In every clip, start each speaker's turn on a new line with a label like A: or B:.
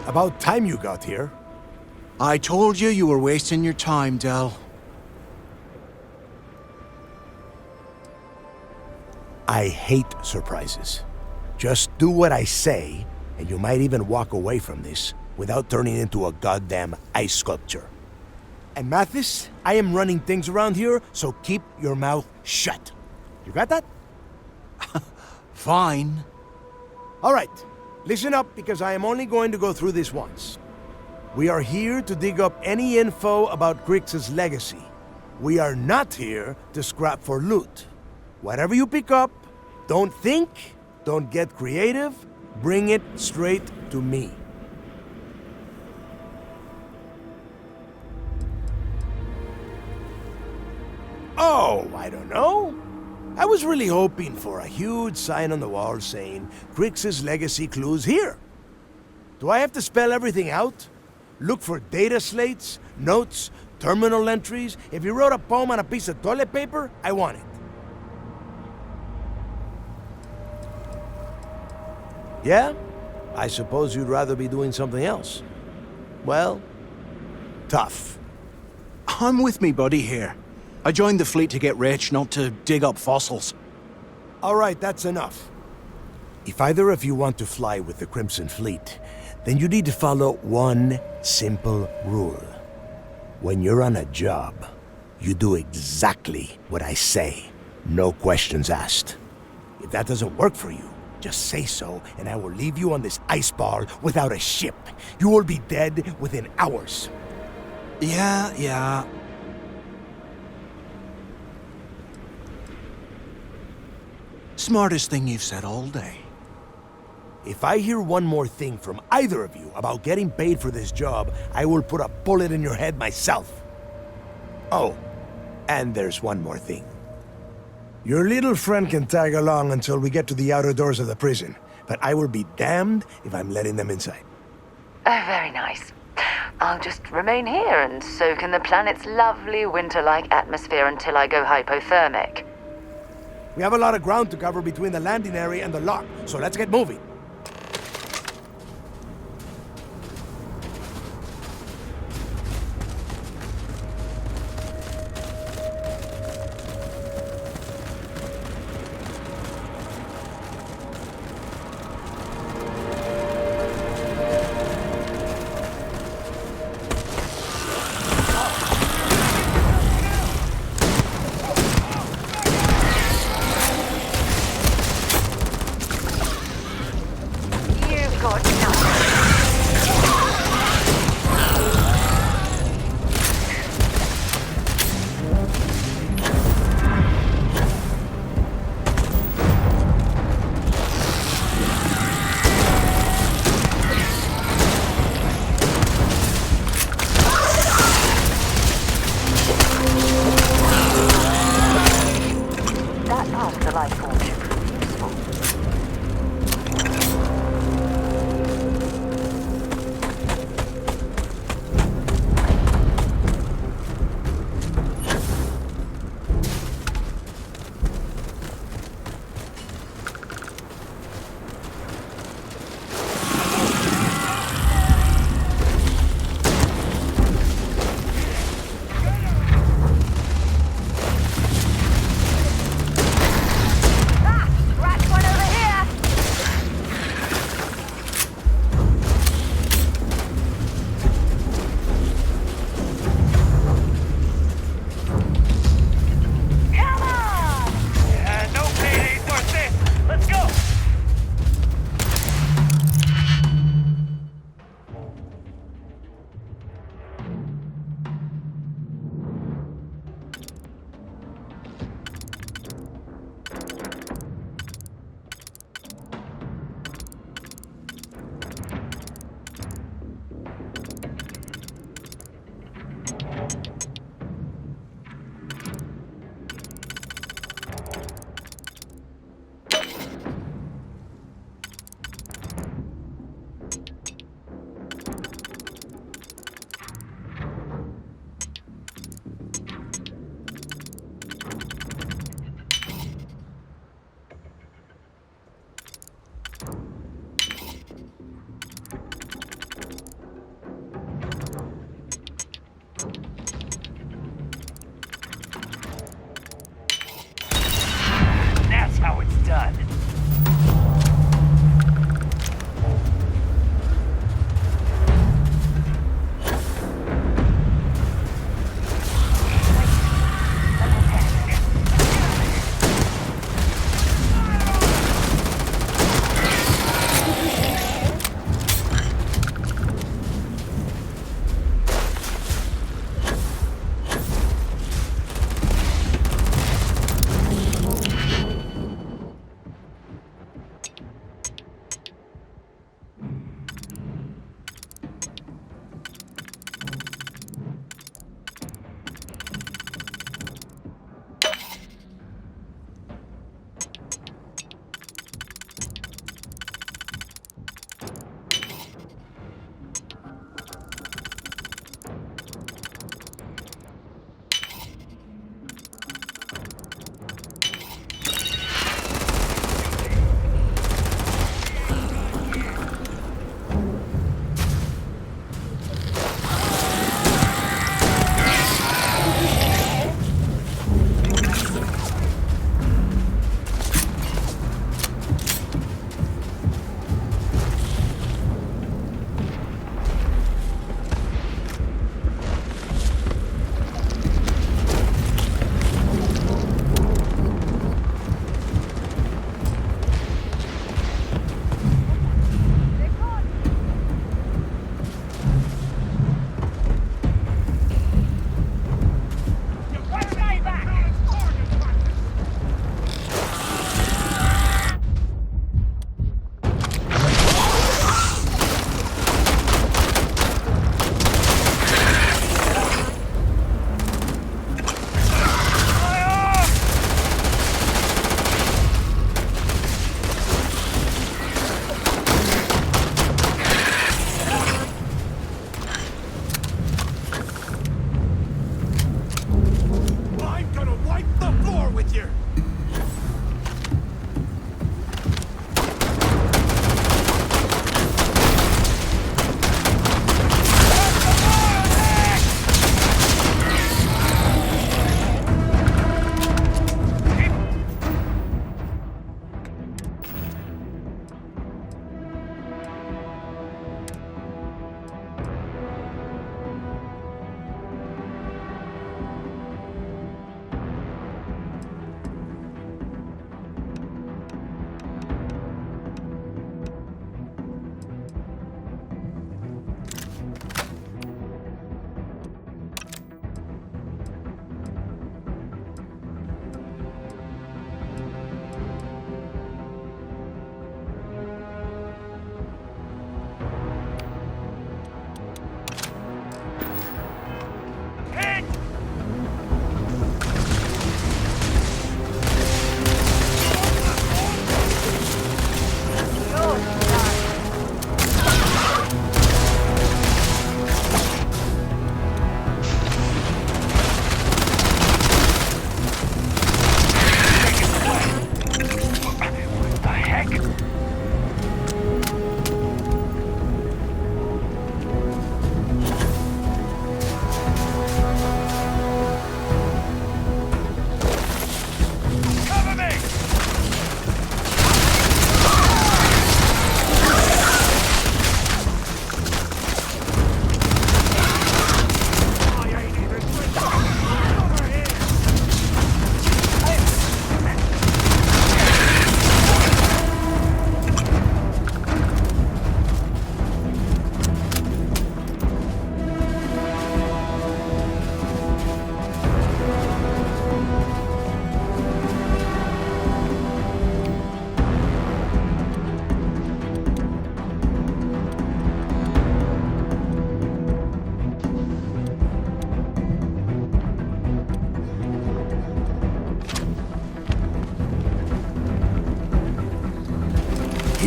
A: About time you got here.
B: I told you you were wasting your time, Del.
A: I hate surprises. Just do what I say, and you might even walk away from this without turning into a goddamn ice sculpture. And Mathis, I am running things around here, so keep your mouth shut. You got that?
B: Fine.
A: All right, listen up because I am only going to go through this once. We are here to dig up any info about Grix's legacy. We are not here to scrap for loot. Whatever you pick up, don't think, don't get creative, bring it straight to me. Oh, I don't know. I was really hoping for a huge sign on the wall saying, Grix's legacy clues here. Do I have to spell everything out? Look for data slates, notes, terminal entries? If you wrote a poem on a piece of toilet paper, I want it. Yeah? I suppose you'd rather be doing something else. Well, tough.
B: I'm with me buddy here. I joined the fleet to get rich, not to dig up fossils.
A: All right, that's enough. If either of you want to fly with the Crimson Fleet, then you need to follow one simple rule. When you're on a job, you do exactly what I say. No questions asked. If that doesn't work for you, just say so, and I will leave you on this ice ball without a ship. You will be dead within hours.
B: Yeah. Smartest thing you've said all day.
A: If I hear one more thing from either of you about getting paid for this job, I will put a bullet in your head myself. Oh, and there's one more thing. Your little friend can tag along until we get to the outer doors of the prison, but I will be damned if I'm letting them inside.
C: Oh, very nice. I'll just remain here and soak in the planet's lovely winter-like atmosphere until I go hypothermic.
A: We have a lot of ground to cover between the landing area and the lock, so let's get moving.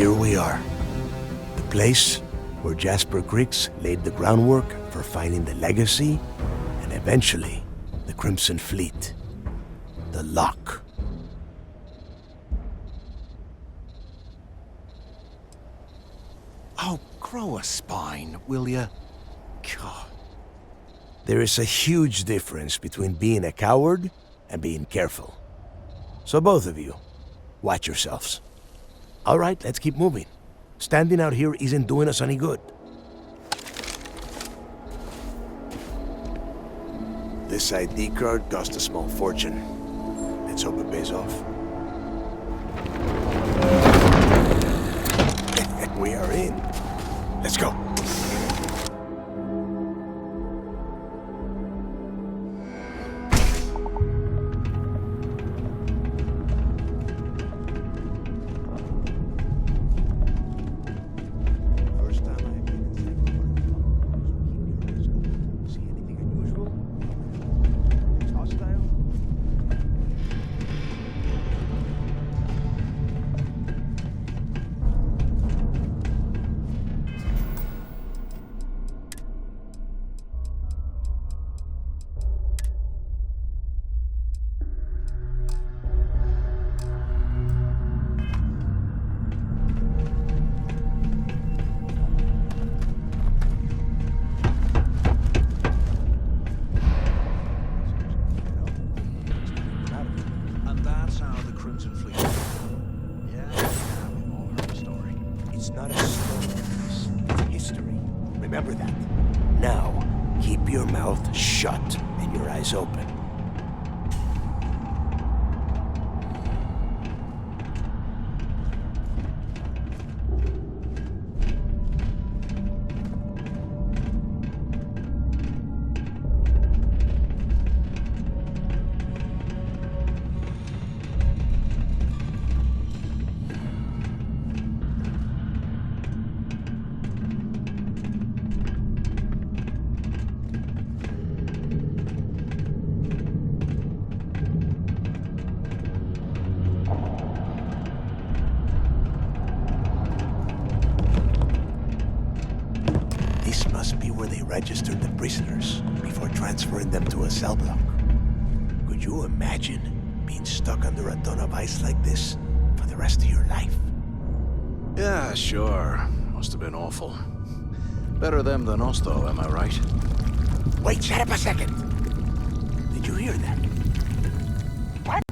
A: here we are. The place where Jasper Griggs laid the groundwork for finding the legacy and eventually the Crimson Fleet. The Lock.
B: Oh, grow a spine, will ya? God.
A: There is a huge difference between being a coward and being careful. So both of you, watch yourselves. All right, let's keep moving. Standing out here isn't doing us any good. This ID card cost a small fortune. Let's hope it pays off. We are in. Let's go. Not a story, it's history. Remember that. Now, keep your mouth shut and your eyes open. This must be where they registered the prisoners before transferring them to a cell block. Could you imagine being stuck under a ton of ice like this for the rest of your life?
B: Yeah, sure. Must have been awful. Better them than us, though, am I right?
A: Wait, shut up a second. Did you hear that?
C: What?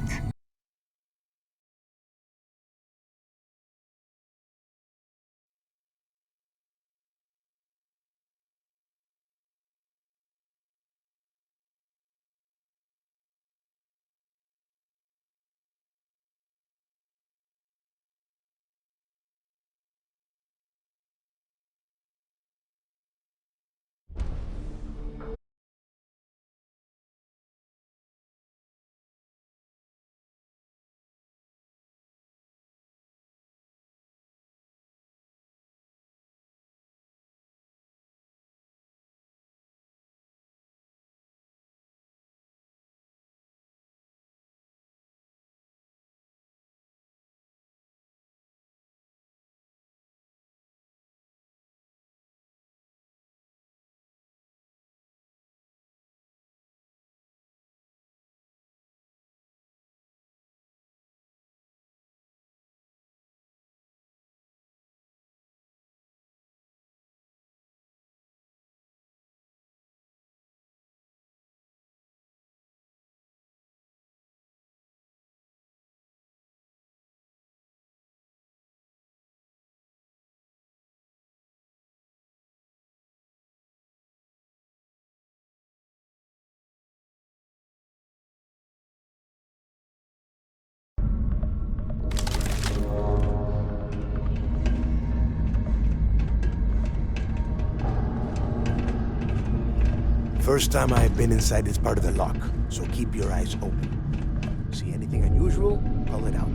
A: First time I've been inside this part of the lock, so keep your eyes open. See anything unusual, call it out.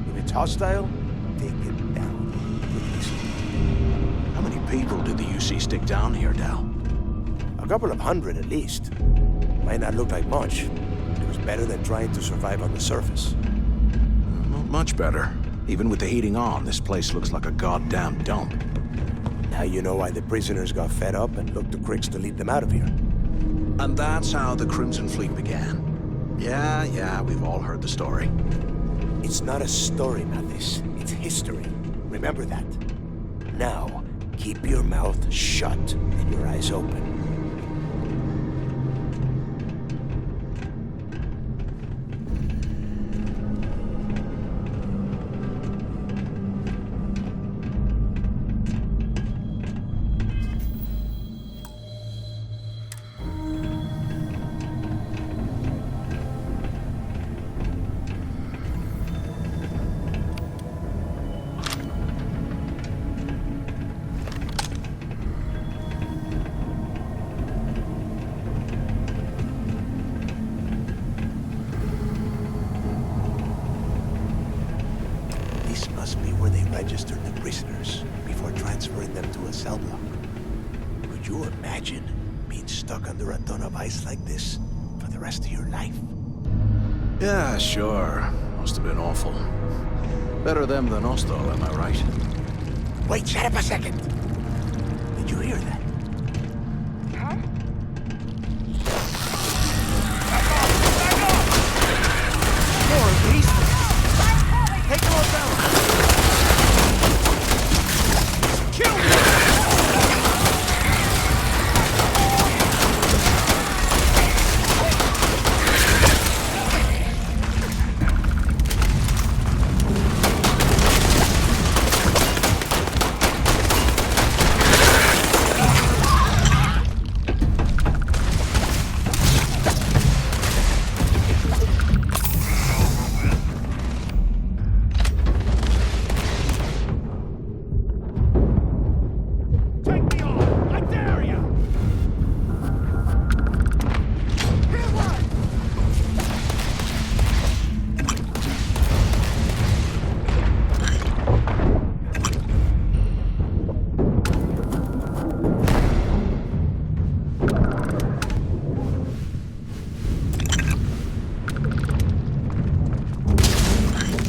A: If it's hostile, take it down.
B: How many people did the UC stick down here, Dal?
A: A couple of hundred at least. Might not look like much. It was better than trying to survive on the surface.
B: Not much better. Even with the heating on, this place looks like a goddamn dump.
A: Now you know why the prisoners got fed up and looked to Cricks to lead them out of here.
B: And that's how the Crimson Fleet began. Yeah, we've all heard the story.
A: It's not a story, Mathis. It's history. Remember that. Now, keep your mouth shut and your eyes open. This must be where they registered the prisoners before transferring them to a cell block. Could you imagine being stuck under a ton of ice like this for the rest of your life?
B: Yeah, sure. Must have been awful. Better them than us, though, am I right?
A: Wait, shut up a second. Did you hear that?
D: More of these things. Take them all down. Kill me!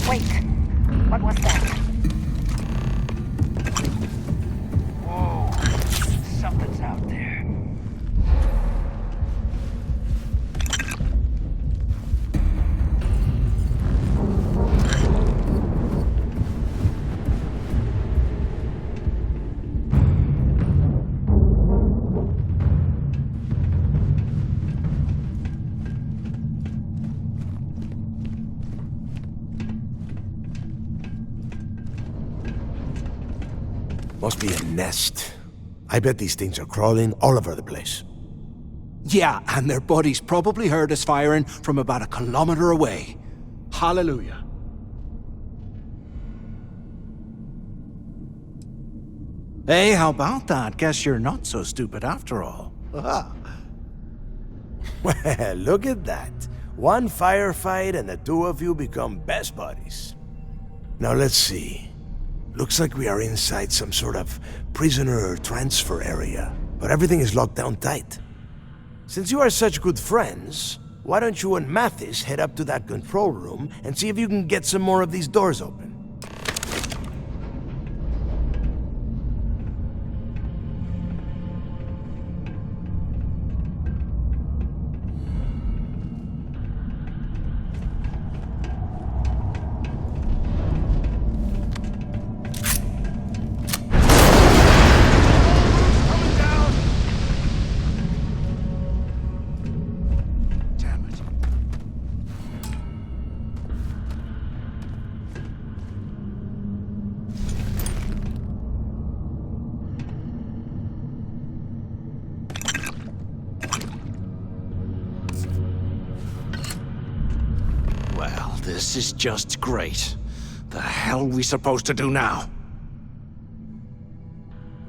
C: Wait, what was that? Whoa, something's out there.
A: Must be a nest. I bet these things are crawling all over the place.
D: Yeah, and their buddies probably heard us firing from about a kilometer away. Hallelujah. Hey, how about that? Guess you're not so stupid after all.
A: Well, look at that. One firefight and the two of you become best buddies. Now let's see. Looks like we are inside some sort of prisoner transfer area, but everything is locked down tight. Since you are such good friends, why don't you and Mathis head up to that control room and see if you can get some more of these doors open?
B: Well, this is just great. The hell are we supposed to do now?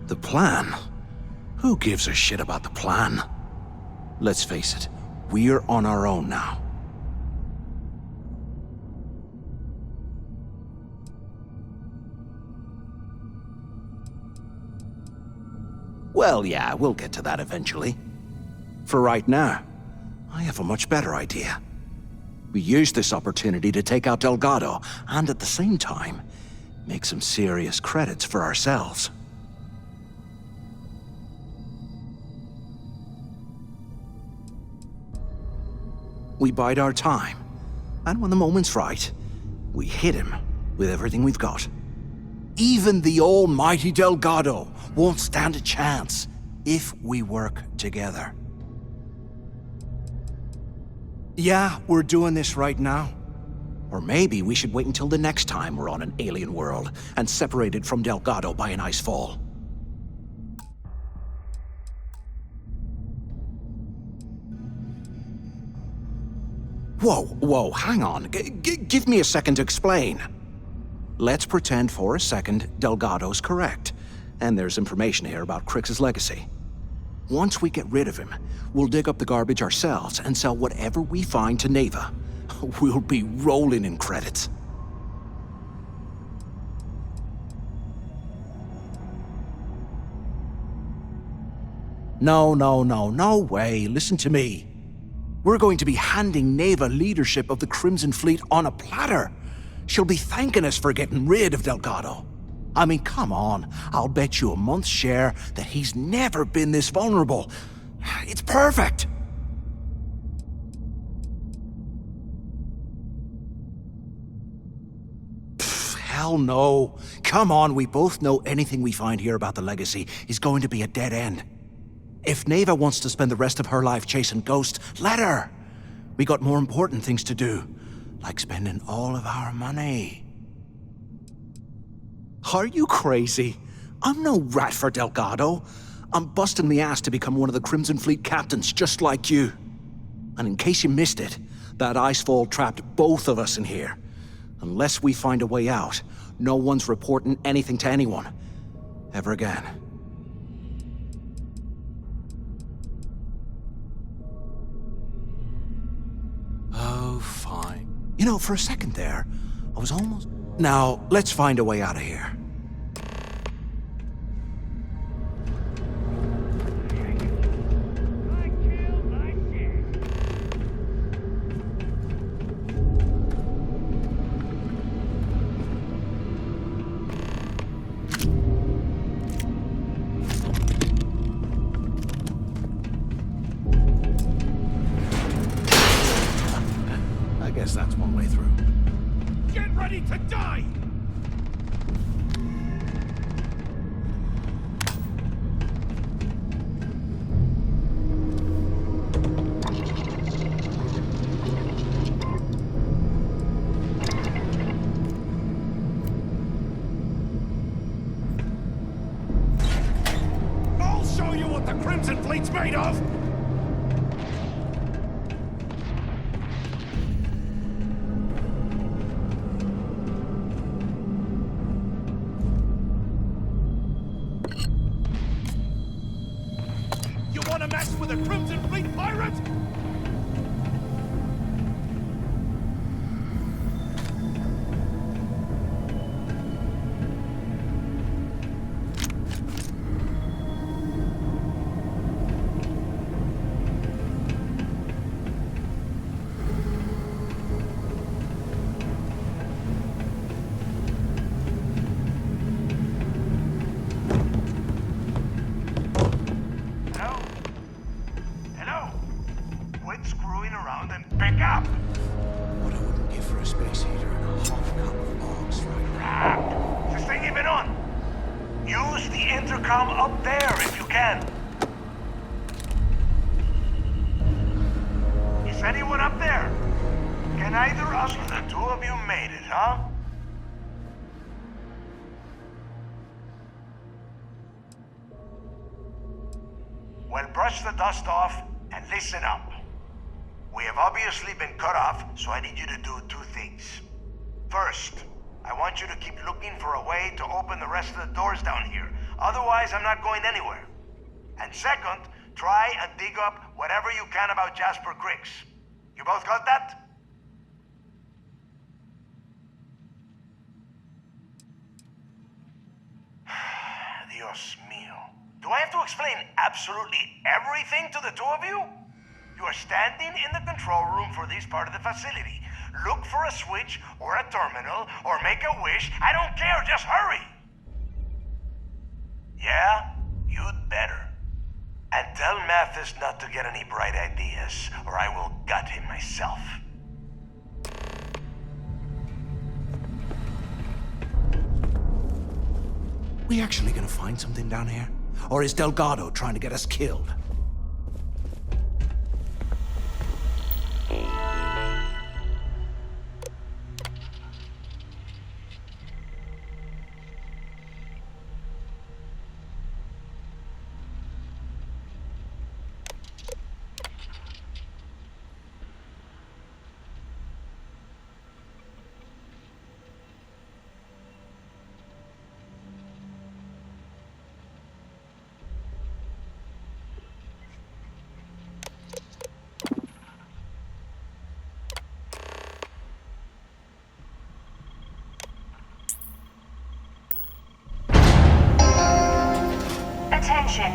B: The plan? Who gives a shit about the plan? Let's face it, we're on our own now. Well, yeah, we'll get to that eventually. For right now, I have a much better idea. We used this opportunity to take out Delgado, and at the same time, make some serious credits for ourselves. We bide our time, and when the moment's right, we hit him with everything we've got. Even the almighty Delgado won't stand a chance if we work together. Yeah, we're doing this right now. Or maybe we should wait until the next time we're on an alien world and separated from Delgado by an ice fall. Whoa, hang on. Give me a second to explain. Let's pretend for a second Delgado's correct, and there's information here about Crix's legacy. Once we get rid of him, we'll dig up the garbage ourselves and sell whatever we find to Neva. We'll be rolling in credits. No way. Listen to me. We're going to be handing Neva leadership of the Crimson Fleet on a platter. She'll be thanking us for getting rid of Delgado. I mean, come on. I'll bet you a month's share that he's never been this vulnerable. It's perfect. Hell no. Come on, we both know anything we find here about the legacy is going to be a dead end. If Neva wants to spend the rest of her life chasing ghosts, let her. We got more important things to do, like spending all of our money. Are you crazy? I'm no rat for Delgado. I'm busting the ass to become one of the Crimson Fleet captains, just like you. And in case you missed it, that icefall trapped both of us in here. Unless we find a way out, no one's reporting anything to anyone. Ever again. Oh, fine. You know, for a second there, I was almost... Now, let's find a way out of here. I guess that's one way through.
E: Get ready to die! I'll show you what the Crimson Fleet's made of! You want to mess with a Crimson Fleet pirate? Hello? Hello? Quit screwing around and pick up!
B: What I wouldn't give for a space heater and a hot cup of bogs right now.
E: Is this thing even on? Use the intercom up there if you can. Is anyone up there? Can either of you, the two of you made it, huh? Well, brush the dust off and listen up. We have obviously been cut off, so I need you to do two things. First, I want you to keep looking for a way to open the rest of the doors down here. Otherwise, I'm not going anywhere. And second, try and dig up whatever you can about Jasper Crix. You both got that? Dios mío. Do I have to explain absolutely everything to the two of you? You are standing in the control room for this part of the facility. Look for a switch or a terminal or make a wish. I don't care, just hurry! Yeah? You'd better. And tell Mathis not to get any bright ideas, or I will gut him myself.
B: We actually gonna find something down here? Or is Delgado trying to get us killed?
F: Attention.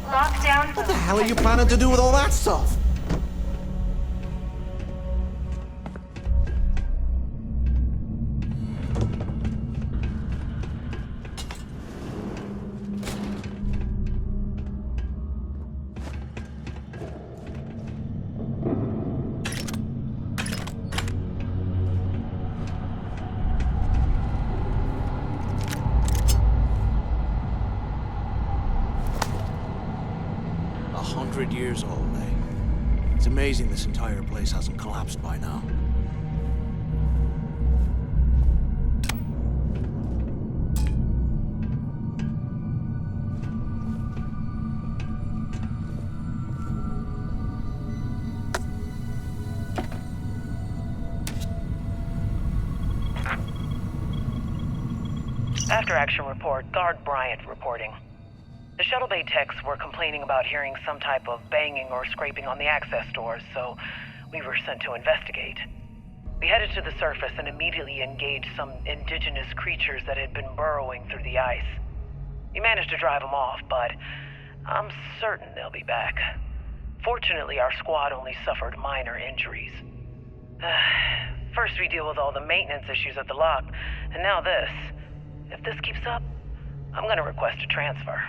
F: Lockdown.
B: What the hell are you planning to do with all that stuff? Years old, eh? It's amazing this entire place hasn't collapsed by now.
G: After action report, Guard Bryant reporting. The shuttle bay techs were complaining about hearing some type of banging or scraping on the access doors, so we were sent to investigate. We headed to the surface and immediately engaged some indigenous creatures that had been burrowing through the ice. We managed to drive them off, but I'm certain they'll be back. Fortunately, our squad only suffered minor injuries. First we deal with all the maintenance issues at the lock, and now this. If this keeps up, I'm gonna request a transfer.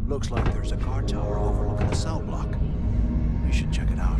B: Looks like there's a guard tower overlooking the cell block. We should check it out.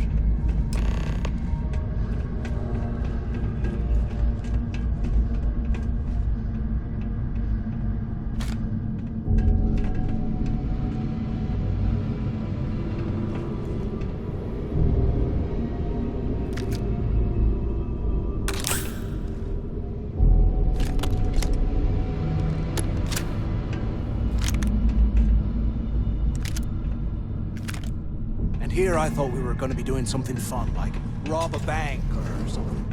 B: Here I thought we were going to be doing something fun, like rob a bank or something.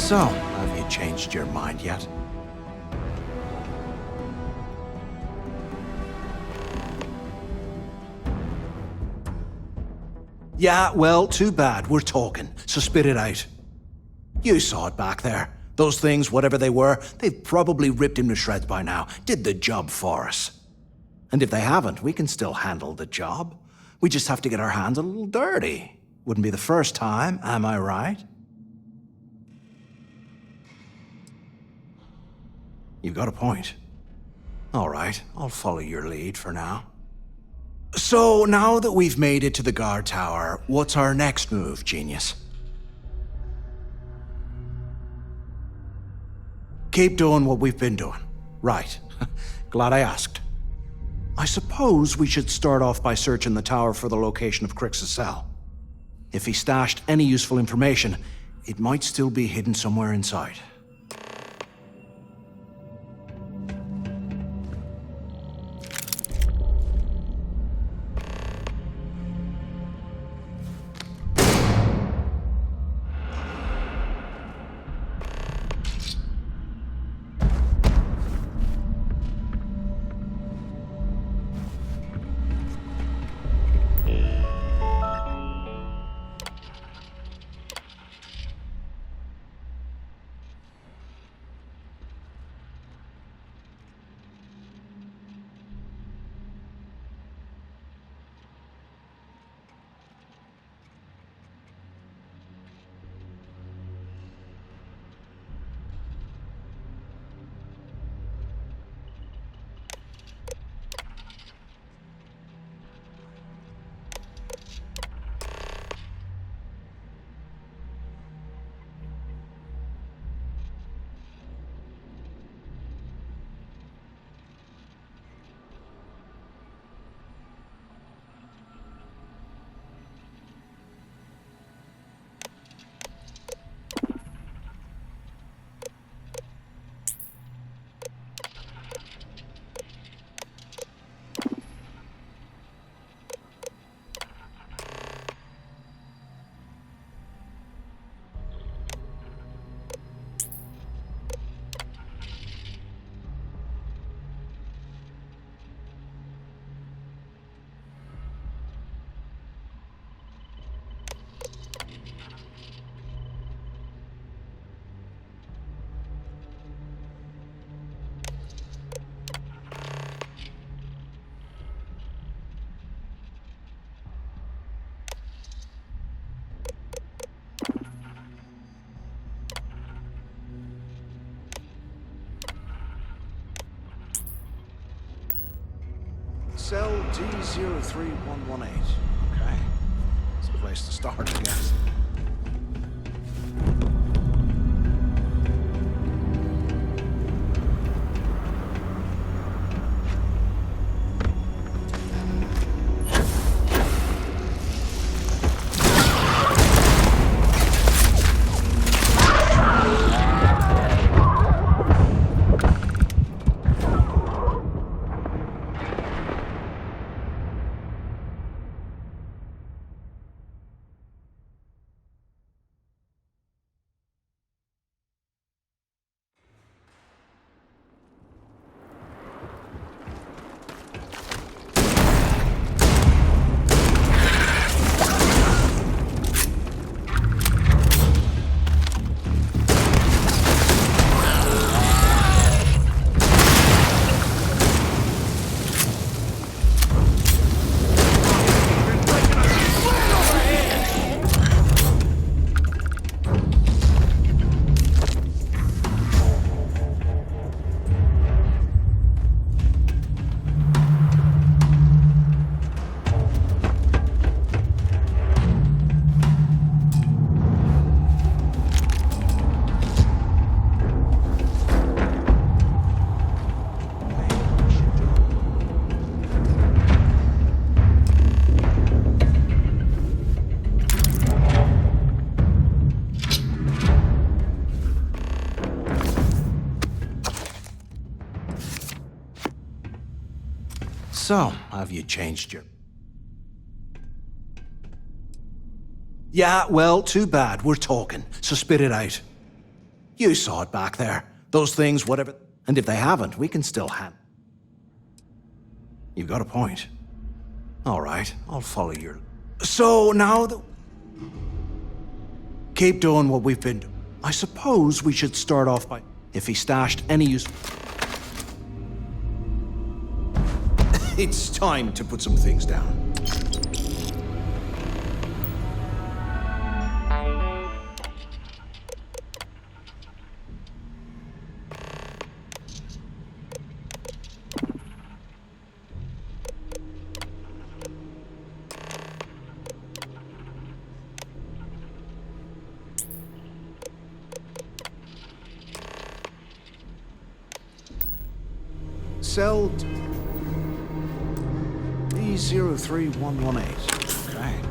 B: So, have you changed your mind yet? Yeah, well, too bad. We're talking, so spit it out. You saw it back there. Those things, whatever they were, they've probably ripped him to shreds by now. Did the job for us. And if they haven't, we can still handle the job. We just have to get our hands a little dirty. Wouldn't be the first time, am I right? You've got a point. All right, I'll follow your lead for now. So, now that we've made it to the guard tower, what's our next move, genius? Keep doing what we've been doing. Right. Glad I asked. I suppose we should start off by searching the tower for the location of Crix's cell. If he stashed any useful information, it might still be hidden somewhere inside. Cell D03118. Okay. It's the place to start, I guess. So, have you changed your... Yeah, well, too bad. We're talking, so spit it out. You saw it back there. Those things, whatever. And if they haven't, we can still You've got a point. All right, I'll follow your... So now keep doing what we've been doing. I suppose we should start off by... If he stashed any use... It's time to put some things down. Cell B03118. Okay.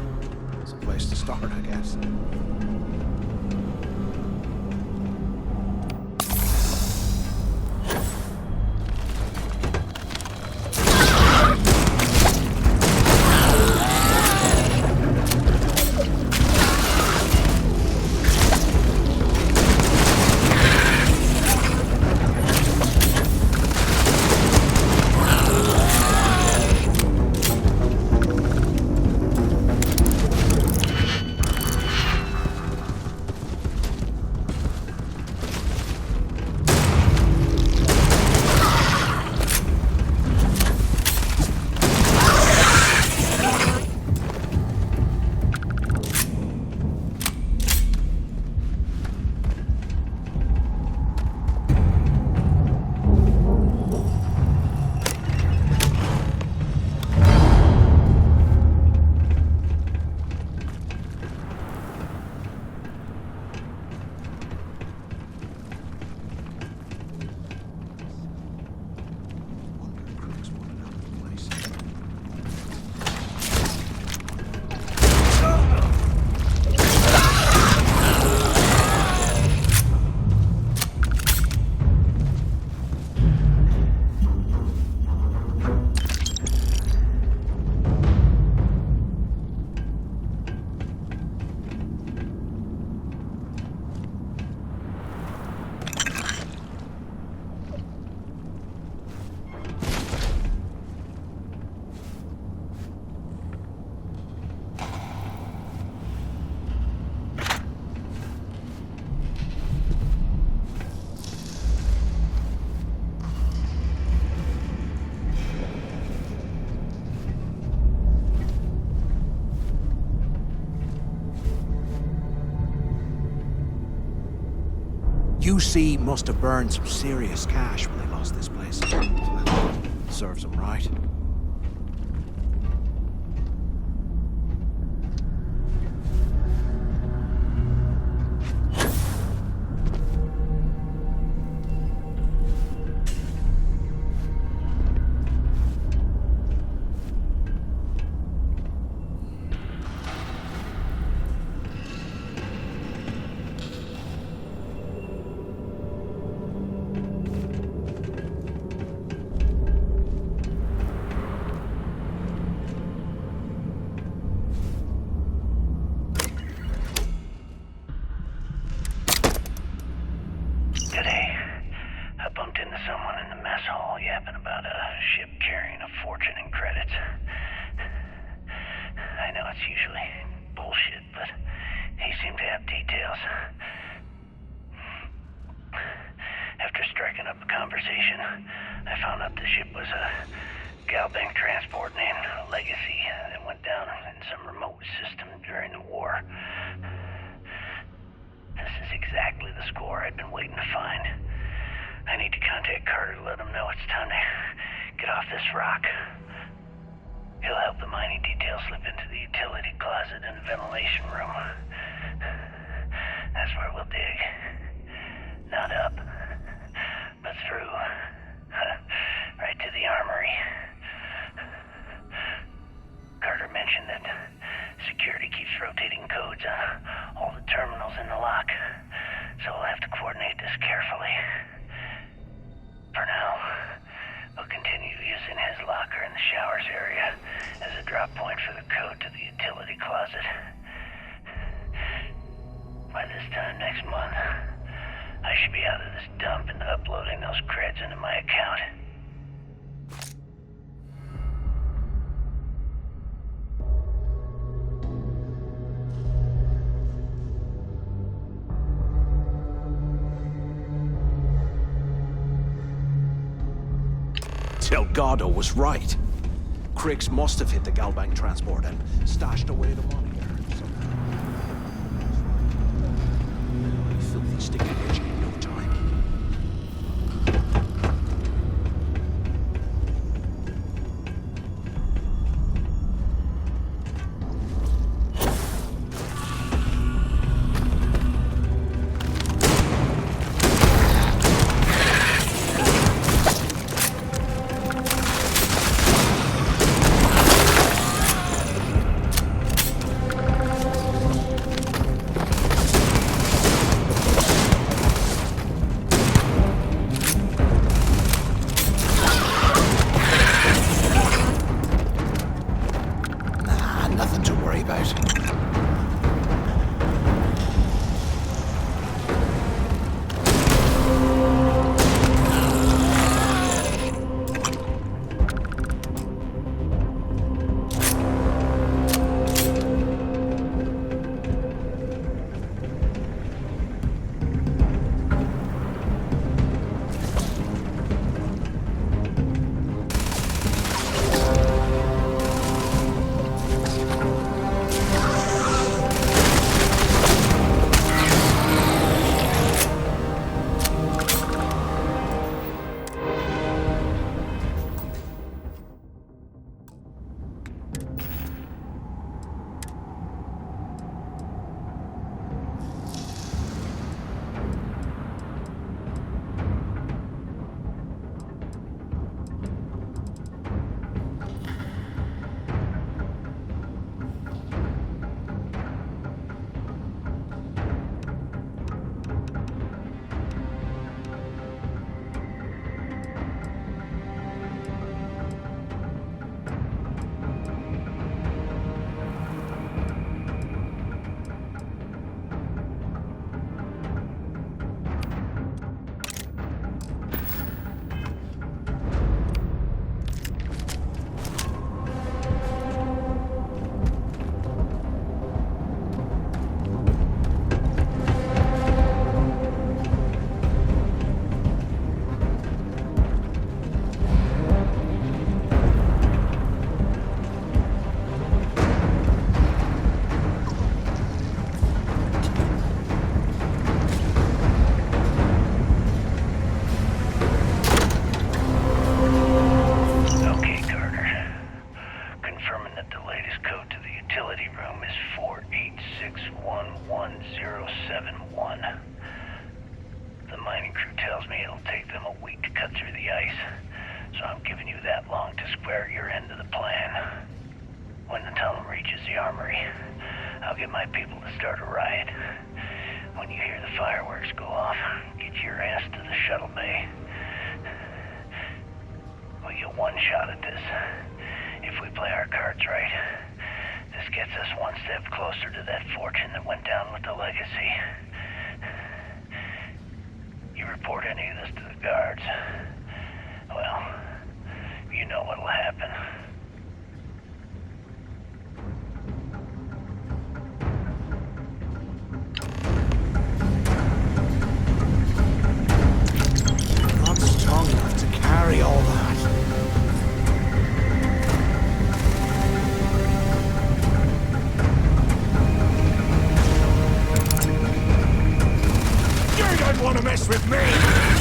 B: That's a place to start, I guess. UC must have burned some serious cash when they lost this place. Serves them right.
H: I should be out of this dump and uploading those creds into my account.
B: Delgado was right. Cricks must have hit the Galbank transport and stashed away the money there somehow. Filthy sticky bitch in no time. Nothing to worry about.
H: I'll get my people to start a riot. When you hear the fireworks go off, get your ass to the shuttle bay. We get one shot at this. If we play our cards right, this gets us one step closer to that fortune that went down with the legacy. You report any of this to the guards, well, you know what'll happen.
B: Not strong enough to carry all that. You don't want to mess with me!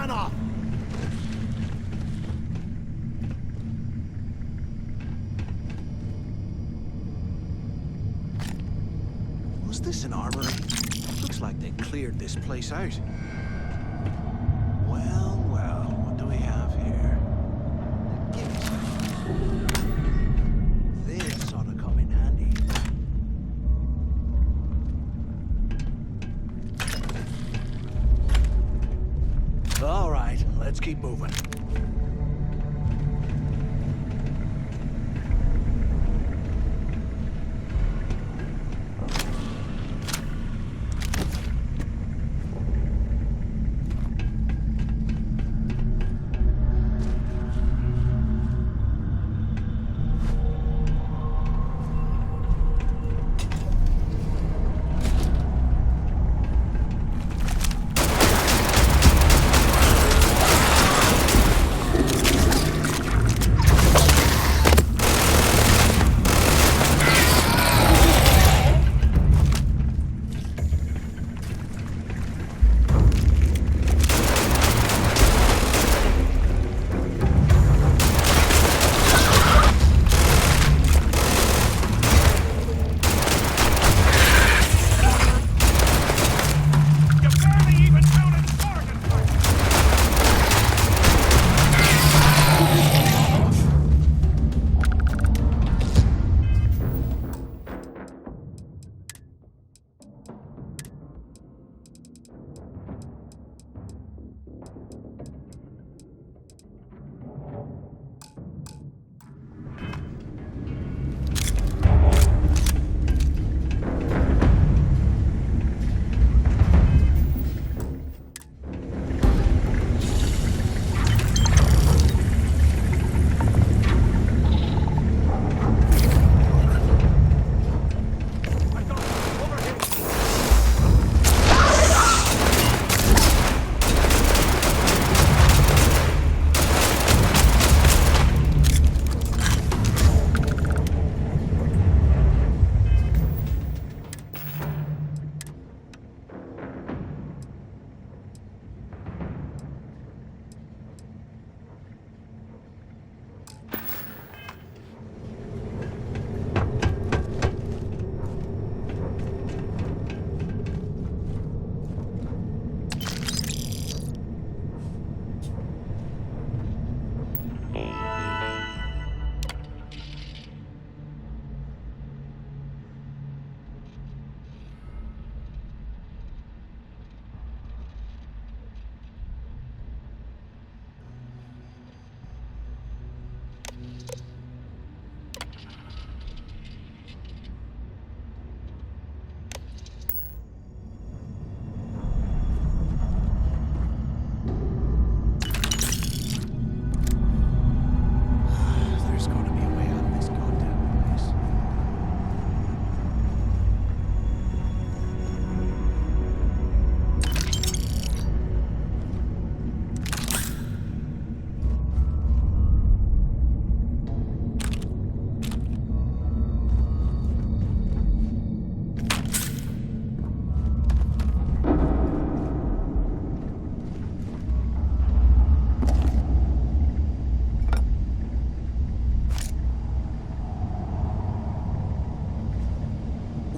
E: Scanner!
B: Was this an armory? Looks like they cleared this place out. Well, well, what do we have here? Give me some. This ought to come in handy. All right, let's keep moving.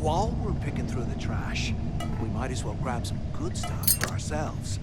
B: While we're picking through the trash, we might as well grab some good stuff for ourselves.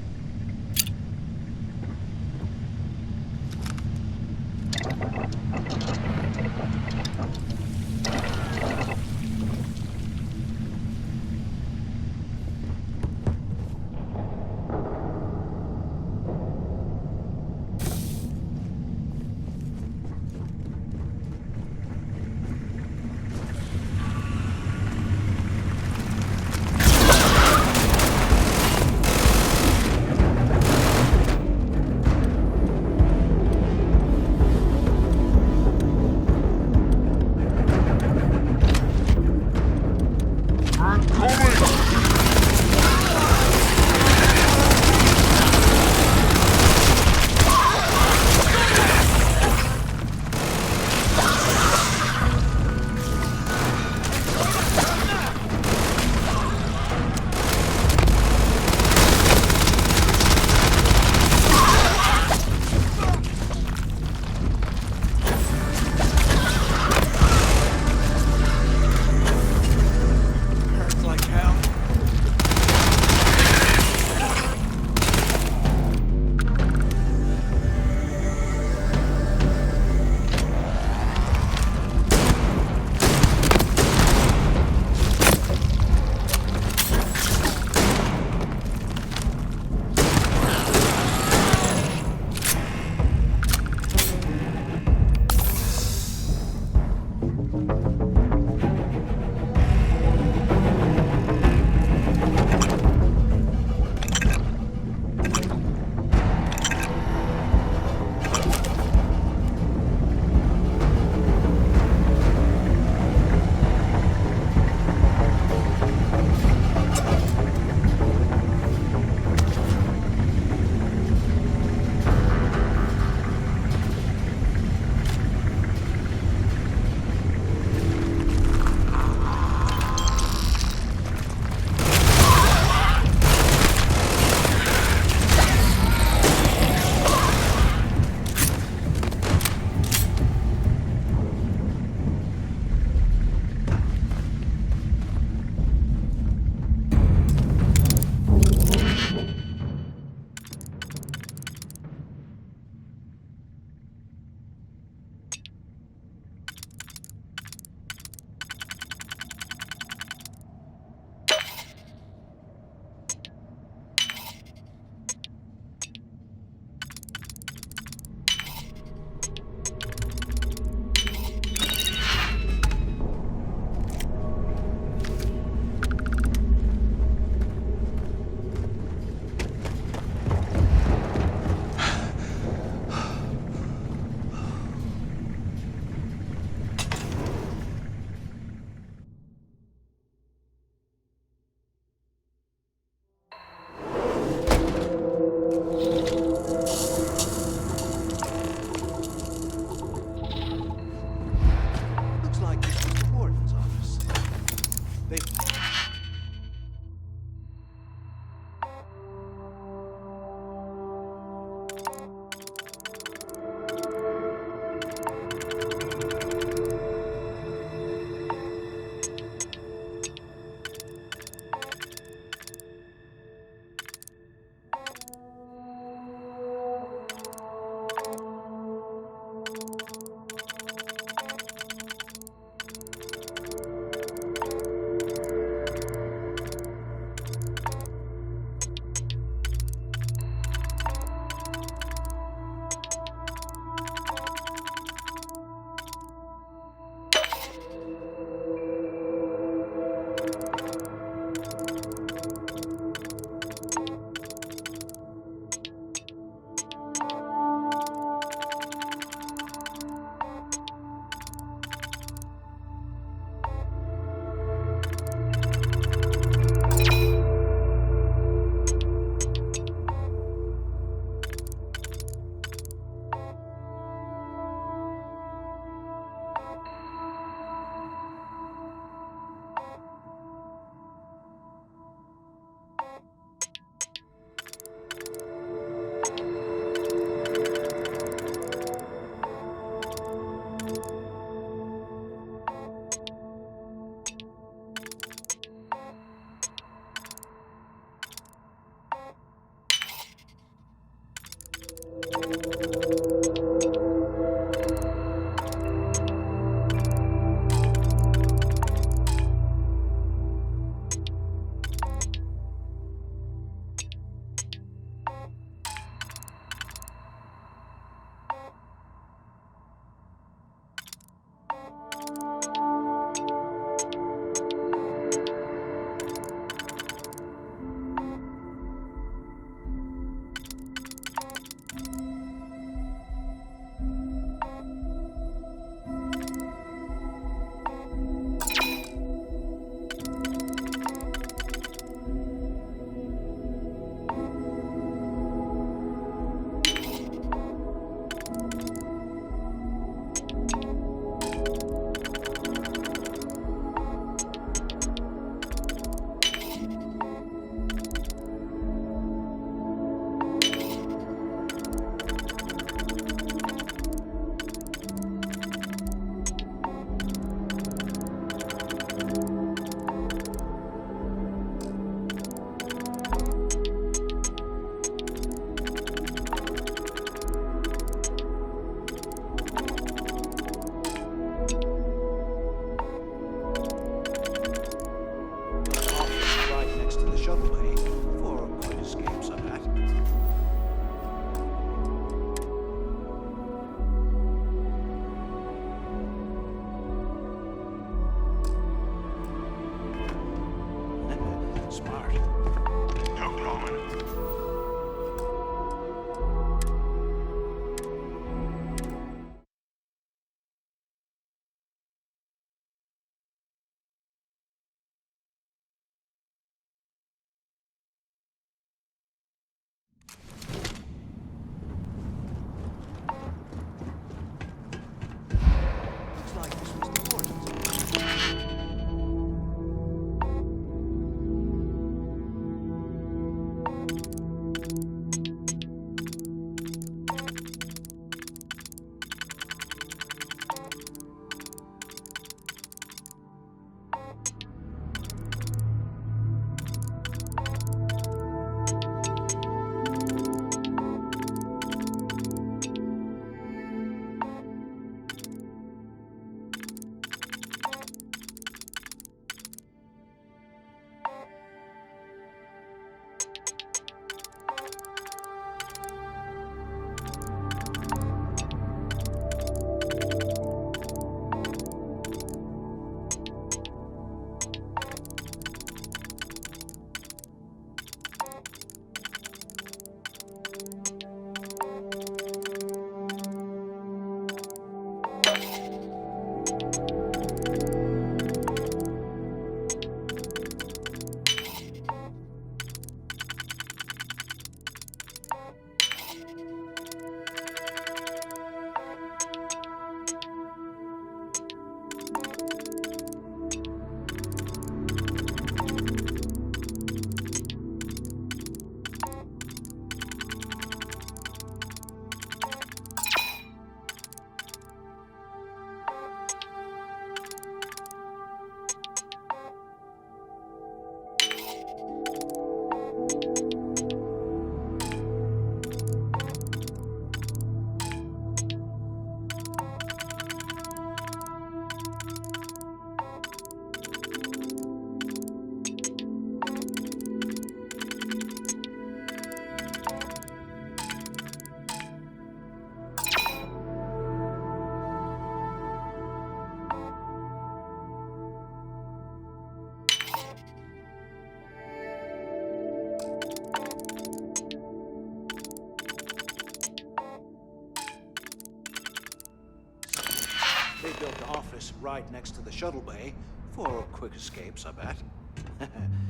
B: quarters right next to the shuttle bay for quick escapes, I bet.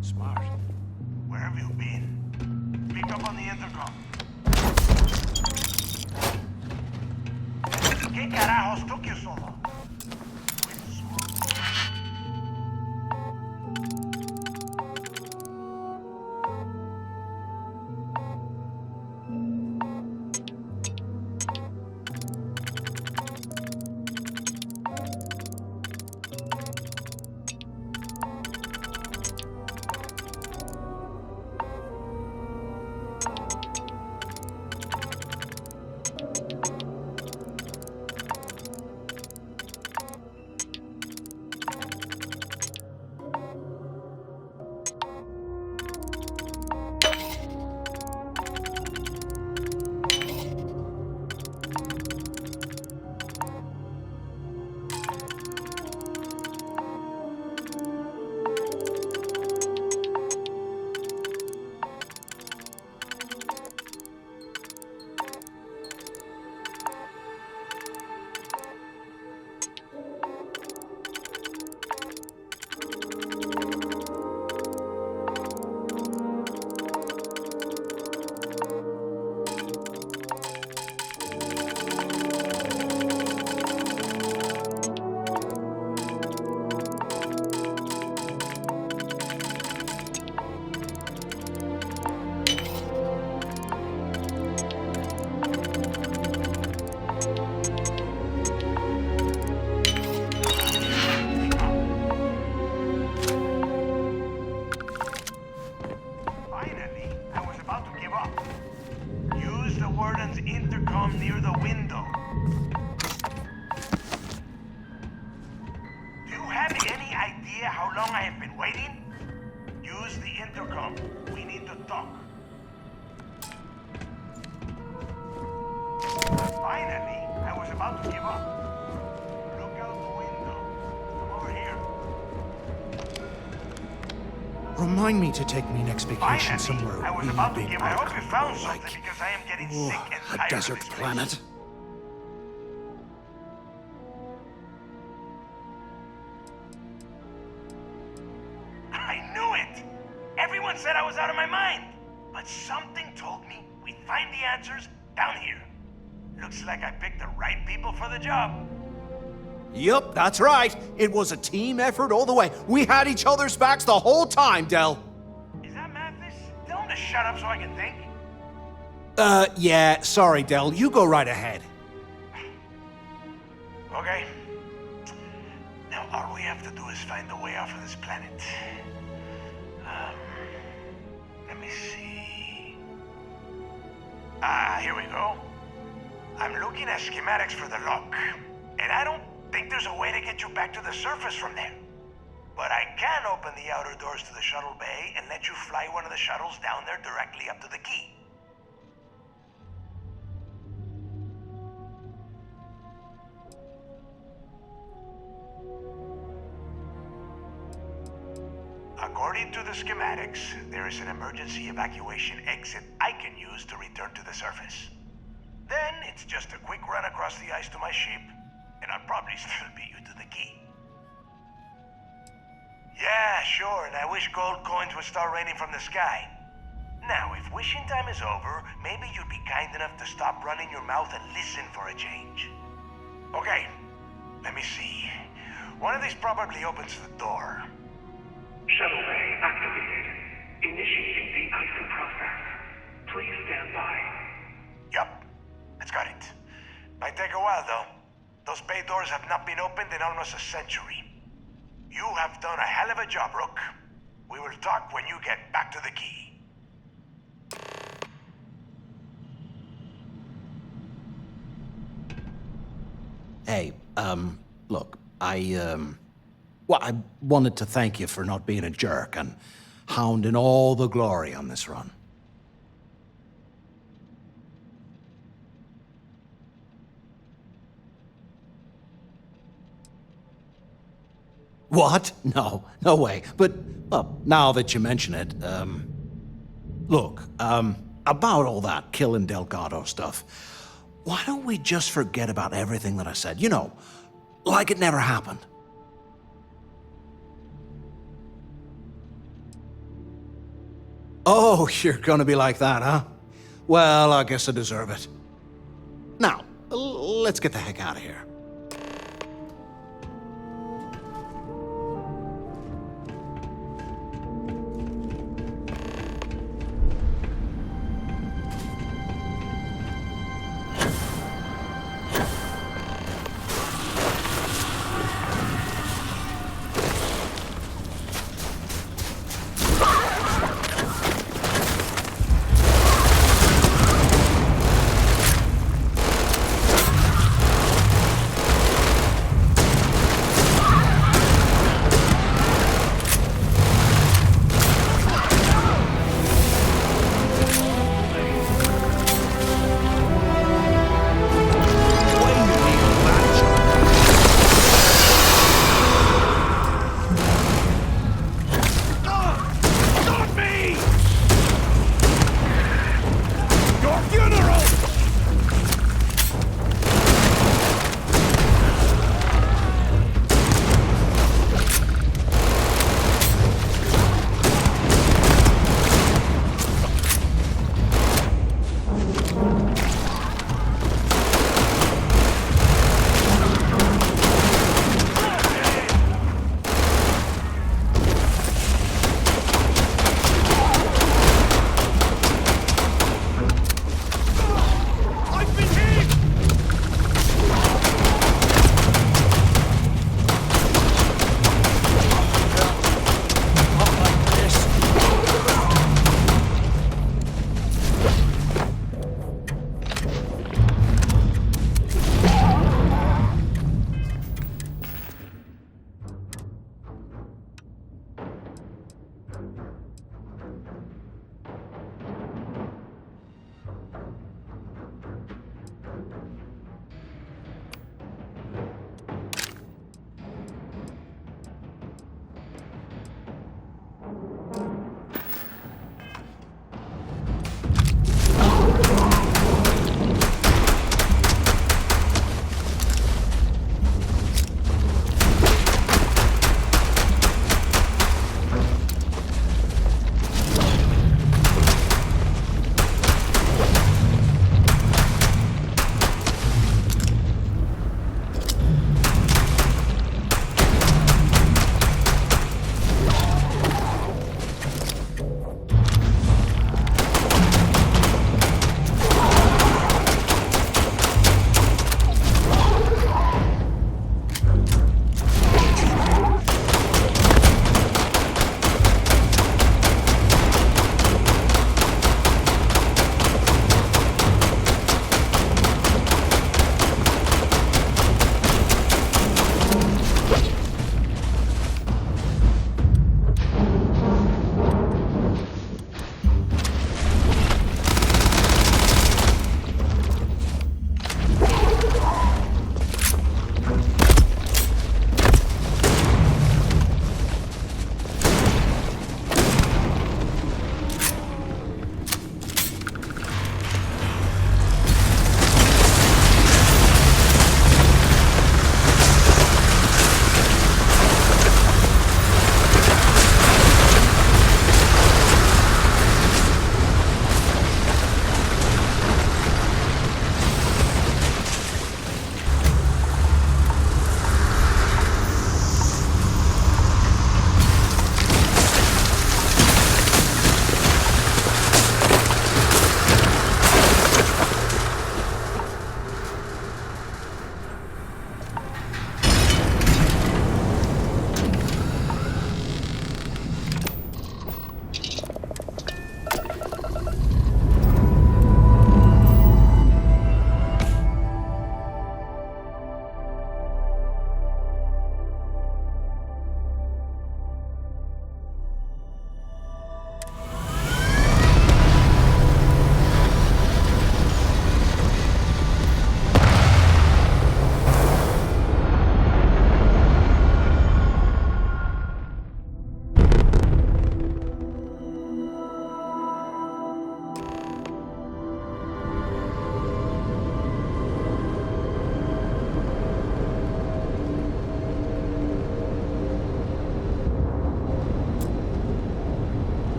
B: Smart.
E: Where have you been? Pick up on the intercom. ¿Qué carajos took you so long? Intercom near the window. Do you have any idea how long I have been waiting? Use the intercom. We need to talk. Finally, I was about to give up. Look out the window. Come over here.
B: Remind me to take me next vacation
E: Finally,
B: somewhere
E: I was
B: really
E: about to
B: big
E: give. I hope you found
B: like
E: something because I am getting sick and
B: a
E: tired
B: desert
E: of this place.
B: planet.
E: I knew it! Everyone said I was out of my mind. But something told me we'd find the answers down here. Looks like I picked the right people for the job.
B: Yup, that's right. It was a team effort all the way. We had each other's backs the whole time, Del.
E: Is that Mathis? Tell him to shut up so I can think.
B: Yeah, sorry, Del. You go right ahead.
E: Okay. Now all we have to do is find a way off of this planet. Let me see. Here we go. I'm looking at schematics for the lock, and I don't think there's a way to get you back to the surface from there. But I can open the outer doors to the shuttle bay and let you fly one of the shuttles down there directly up to the key. According to the schematics, there is an emergency evacuation exit I can use to return to the surface. Then it's just a quick run across the ice to my ship, and I'll probably still beat you to the key. Yeah, sure, and I wish gold coins would start raining from the sky. Now, if wishing time is over, maybe you'd be kind enough to stop running your mouth and listen for a change. Okay, let me see. One of these probably opens the door.
I: Shuttle bay activated. Initiating the icing process. Please stand by.
E: Yup, it's got it. Might take a while, though. Those bay doors have not been opened in almost a century. You have done a hell of a job, Rook. We will talk when you get back to the key.
B: Hey, look, well, I wanted to thank you for not being a jerk and hounding all the glory on this run. What? No, no way. But, well, now that you mention it, look, about all that killing Delgado stuff, why don't we just forget about everything that I said? You know, Like it never happened. Oh, you're gonna be like that, huh? Well, I guess I deserve it. Now, let's get the heck out of here.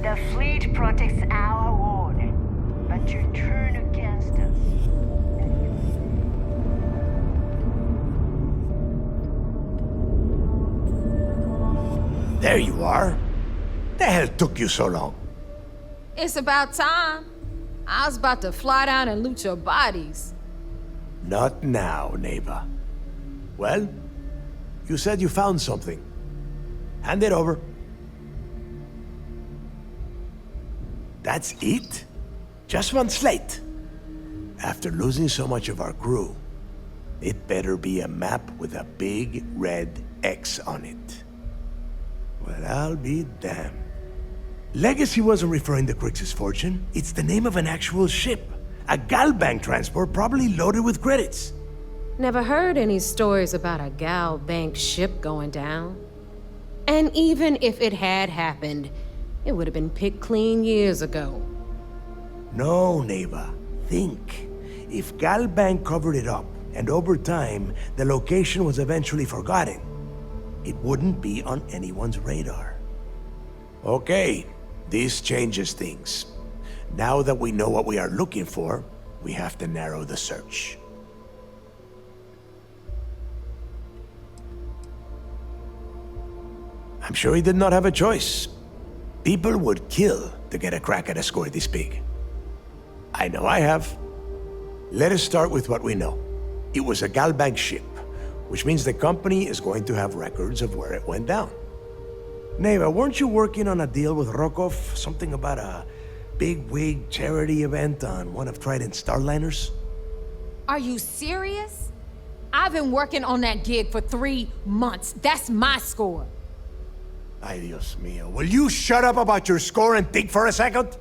F: The fleet protects our world, but you turn against us.
A: There you are. The hell took you so long?
J: It's about time. I was about to fly down and loot your bodies.
A: Not now, neighbor. Well, you said you found something. Hand it over. That's it? Just one slate? After losing so much of our crew, it better be a map with a big red X on it. Well, I'll be damned. Legacy wasn't referring to Crix's fortune. It's the name of an actual ship. A Galbank transport probably loaded with credits.
J: Never heard any stories about a Gal Bank ship going down. And even if it had happened, it would have been picked clean years ago.
A: No, neighbor. Think. If Galbank covered it up, and over time, the location was eventually forgotten, it wouldn't be on anyone's radar. Okay, this changes things. Now that we know what we are looking for, we have to narrow the search. I'm sure he did not have a choice. People would kill to get a crack at a score this big. I know I have. Let us start with what we know. It was a Galbank ship, which means the company is going to have records of where it went down. Neva, weren't you working on a deal with Rokov? Something about a big wig charity event on one of Trident's starliners?
J: Are you serious? I've been working on that gig for 3 months. That's my score.
A: Ay, Dios mío. Will you shut up about your score and think for a second?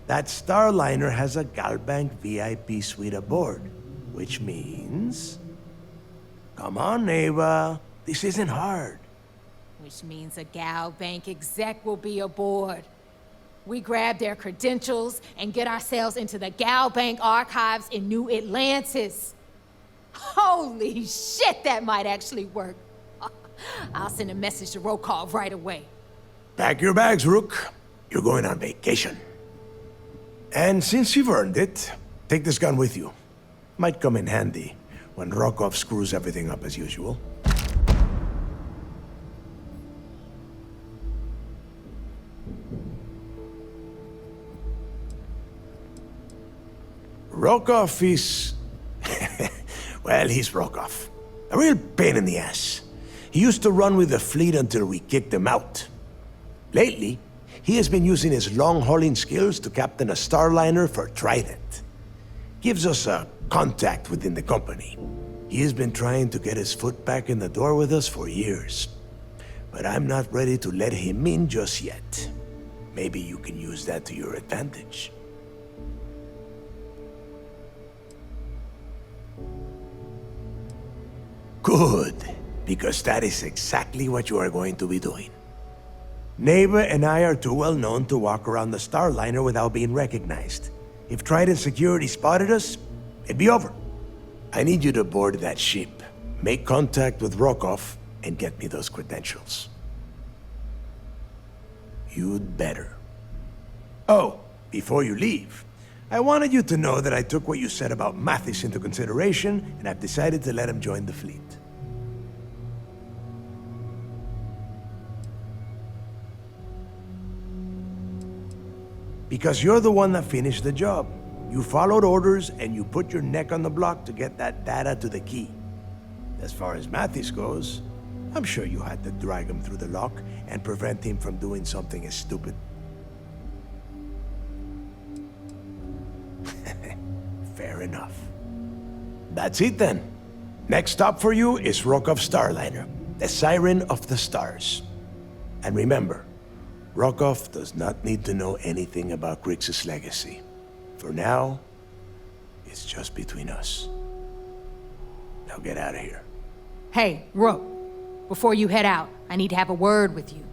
A: That starliner has a Galbank VIP suite aboard, which means... Come on, Neva. This isn't hard.
J: Which means a Gal Bank exec will be aboard. We grab their credentials and get ourselves into the Gal Bank archives in New Atlantis. Holy shit, that might actually work. I'll send a message to Rokov right away.
A: Pack your bags, Rook. You're going on vacation. And since you've earned it, take this gun with you. Might come in handy when Rokov screws everything up as usual. Rokov is... well, he's Rokov. A real pain in the ass. He used to run with the fleet until we kicked him out. Lately, he has been using his long-hauling skills to captain a starliner for Trident. Gives us a contact within the company. He has been trying to get his foot back in the door with us for years. But I'm not ready to let him in just yet. Maybe you can use that to your advantage. Good, because that is exactly what you are going to be doing. Neva and I are too well known to walk around the starliner without being recognized. If Trident security spotted us, it'd be over. I need you to board that ship, make contact with Rokov, and get me those credentials. You'd better. Oh, before you leave, I wanted you to know that I took what you said about Mathis into consideration, and I've decided to let him join the fleet. Because you're the one that finished the job. You followed orders, and you put your neck on the block to get that data to the key. As far as Mathis goes, I'm sure you had to drag him through the lock and prevent him from doing something as stupid. Fair enough. That's it then. Next stop for you is Rokov Starliner, the Siren of the Stars. And remember, Rokov does not need to know anything about Grix's legacy. For now, it's just between us. Now get out of here.
J: Hey, Rook, before you head out, I need to have a word with you.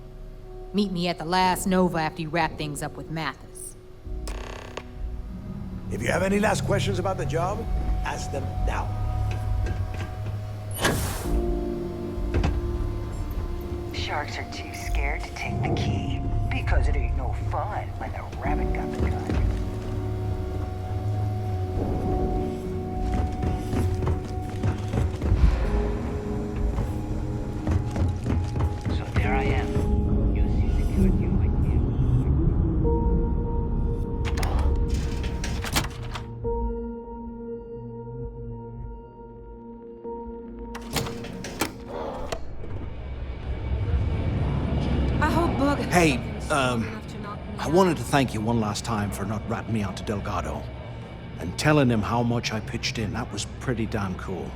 J: Meet me at the last Nova after you wrap things up with Mathis.
A: If you have any last questions about the job, ask them now.
F: Sharks are too scared to take the key. Because it ain't no fun when the rabbit got the gun. So there I am. You secured you with you.
J: I hope Bug.
B: Hey, I wanted to thank you one last time for not ratting me out to Delgado. And telling him how much I pitched in. That was pretty damn cool.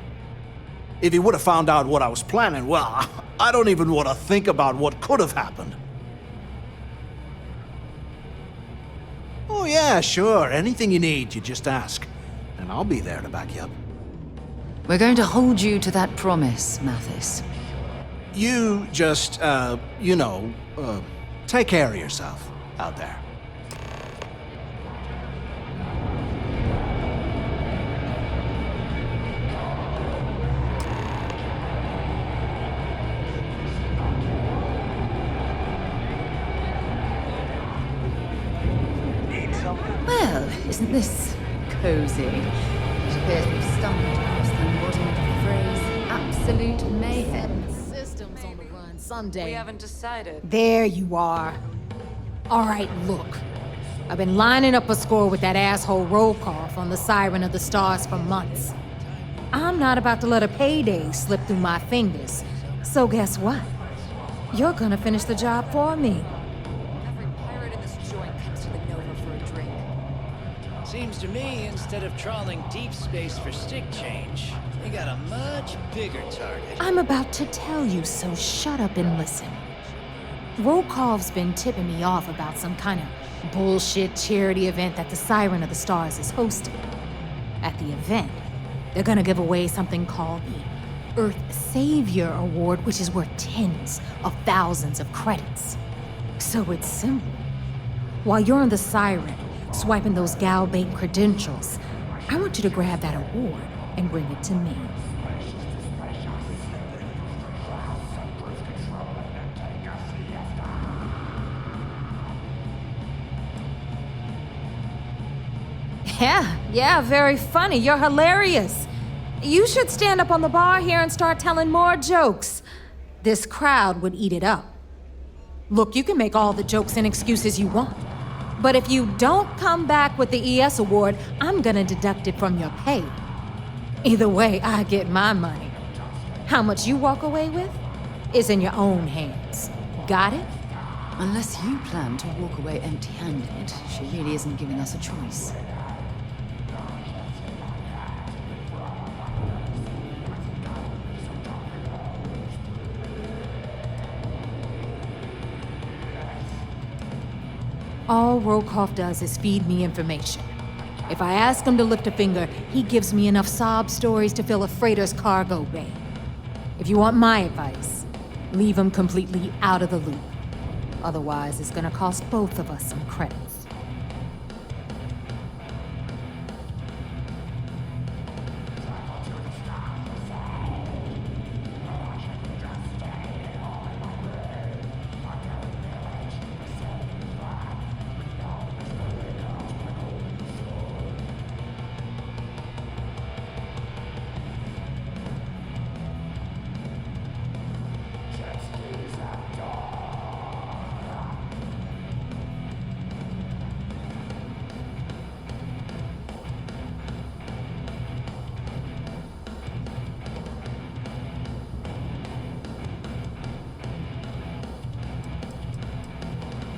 B: If he would have found out what I was planning, well, I don't even want to think about what could have happened. Oh yeah, sure. Anything you need, you just ask. And I'll be there to back you up.
C: We're going to hold you to that promise, Mathis.
B: You just, take care of yourself out there.
C: Well, isn't this cozy? It appears we've stumbled across the embodiment of the phrase absolute mayhem.
J: Systems on the run someday.
K: We haven't decided.
J: There you are. All right, look. I've been lining up a score with that asshole Rokoff on the Siren of the Stars for months. I'm not about to let a payday slip through my fingers. So guess what? You're gonna finish the job for me.
K: Every pirate in this joint comes to the Nova for a drink.
H: Seems to me, instead of trawling deep space for stick change, they got a much bigger target.
J: I'm about to tell you, so shut up and listen. Rokov's been tipping me off about some kind of bullshit charity event that the Siren of the Stars is hosting. At the event, they're gonna give away something called the Earth Savior Award, which is worth tens of thousands of credits. So it's simple. While you're on the Siren, swiping those Gal Bank credentials, I want you to grab that award and bring it to me. Yeah, very funny. You're hilarious. You should stand up on the bar here and start telling more jokes. This crowd would eat it up. Look, you can make all the jokes and excuses you want. But if you don't come back with the ES award, I'm gonna deduct it from your pay. Either way, I get my money. How much you walk away with is in your own hands. Got it?
C: Unless you plan to walk away empty-handed, she really isn't giving us a choice.
J: All Rokoff does is feed me information. If I ask him to lift a finger, he gives me enough sob stories to fill a freighter's cargo bay. If you want my advice, leave him completely out of the loop. Otherwise, it's gonna cost both of us some credits.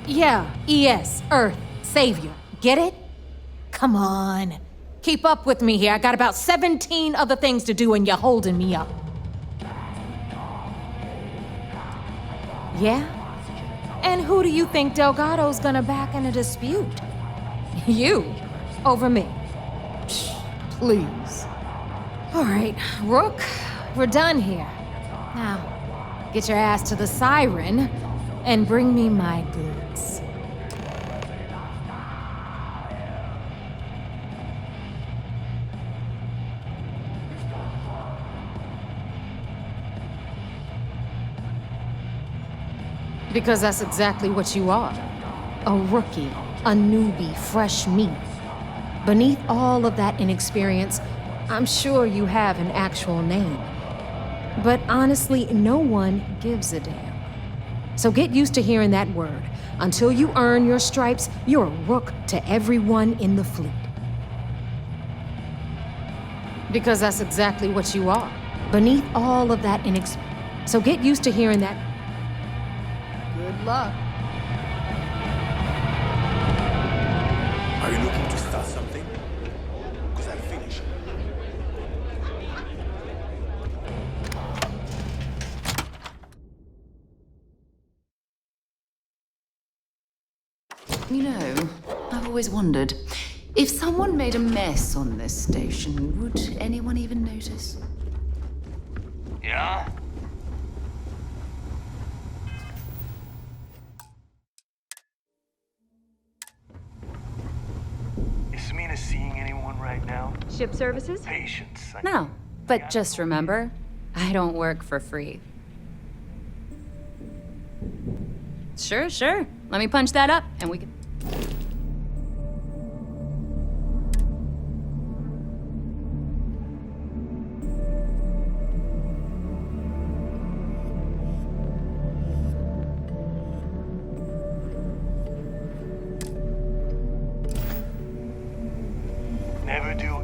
J: Yeah, ES, Earth, Savior. Get it? Come on. Keep up with me here. I got about 17 other things to do and you're holding me up. Yeah? And who do you think Delgado's gonna back in a dispute? You, over me. Psh, please. All right, Rook, we're done here. Now, get your ass to the Siren and bring me my goods. Because that's exactly what you are. a rookie, a newbie, fresh meat. Beneath all of that inexperience, I'm sure you have an actual name. But honestly, no one gives a damn. So get used to hearing that word. Until you earn your stripes, you're a rook to everyone in the fleet. Because that's exactly what you are. Beneath all of that So get used to hearing that. Good luck.
L: Are you looking to start something? Because I'll finish.
C: You know, I've always wondered, if someone made a mess on this station, would anyone even notice?
E: Yeah? Is Mina seeing anyone right now?
M: Ship services?
E: Patience.
M: No, but just remember, I don't work for free. Sure. Let me punch that up, and we can...
E: Never do